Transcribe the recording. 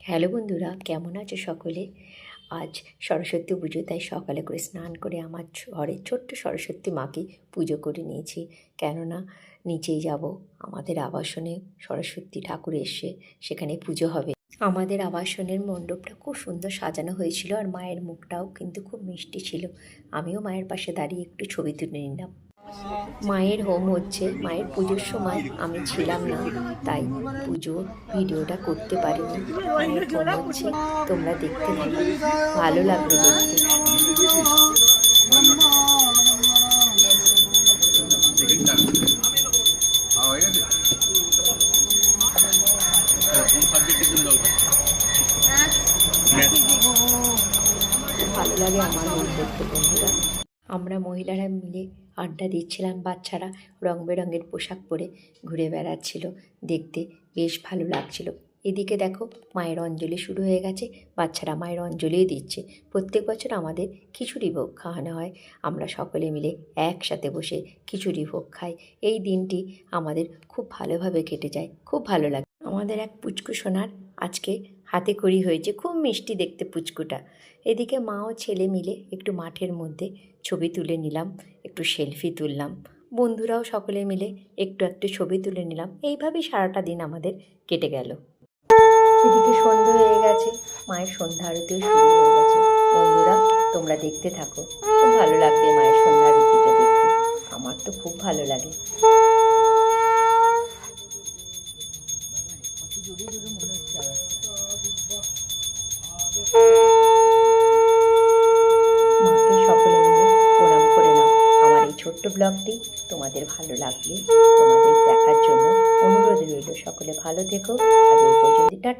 Hello বন্ধুরা, কেমন আছো সকলে? আজ সরস্বতী পুজো, তাই সকালে করে স্নান করে আমার ঘরে ছোট্ট সরস্বতী মাকে পুজো করে নিয়েছি। কেননা নিচেই যাব, আমাদের আবাসনে সরস্বতী ঠাকুর এসে সেখানে পুজো হবে। আমাদের আবাসনের মণ্ডপটা খুব সুন্দর সাজানো হয়েছিল, আর মায়ের মুখটাও কিন্তু খুব মিষ্টি ছিল। আমিও মায়ের পাশে দাঁড়িয়ে একটু ছবি তুলে নিলাম। মায়ের হোম হচ্ছে, মায়ের পুজোর সময় আমি ছিলাম না, তাই পুজোর ভিডিওটা করতে পারিনি। মায়ের হোম হচ্ছে, তোমরা দেখতে থাকো, ভালো লাগবে দেখতে। ভালো লাগে আমার হোম দেখতে বন্ধুরা। আমরা মহিলারা মিলে আড্ডা দিচ্ছিলাম, বাচ্চারা রং বেরঙের পোশাক পরে ঘুরে বেড়াচ্ছিল, দেখতে বেশ ভালো লাগছিল। এদিকে দেখো, মায়ের অঞ্জলি শুরু হয়ে গেছে, বাচ্চারা মায়ের অঞ্জলিও দিচ্ছে। প্রত্যেক বছর আমাদের খিচুড়ি ভোগ খাওয়ানো হয়, আমরা সকলে মিলে একসাথে বসে খিচুড়ি ভোগ খাই। এই দিনটি আমাদের খুব ভালোভাবে কেটে যায়, খুব ভালো লাগে। আমাদের এক পুচকু সোনার আজকে হাতে খড়ি হয়েছে, খুব মিষ্টি দেখতে পুচকুটা। এদিকে মা ও ছেলে মিলে একটু মাঠের মধ্যে ছবি তুলে নিলাম, একটু সেলফি তুললাম, বন্ধুরাও সকলে মিলে একটু একটু ছবি তুলে নিলাম। এইভাবেই সারাটা দিন আমাদের কেটে গেল। এদিকে সন্ধ্যা হয়ে গেছে, মায়ের সন্ধ্যা আরতিও শুরু হয়ে গেছে। বন্ধুরা, তোমরা দেখতে থাকো, খুব ভালো লাগবে মায়ের সন্ধ্যা আরতিটা দেখতে। আমার তো খুব ভালো লাগে। মাকে সকলে মিলে প্রণাম করে নাও। আমার এই ছোট্ট ব্লগটি তোমাদের ভালো লাগলে তোমাদের দেখার জন্য অনুরোধ রইল। সকলে ভালো থেকো। আজ এই পর্যন্ত, টাটা।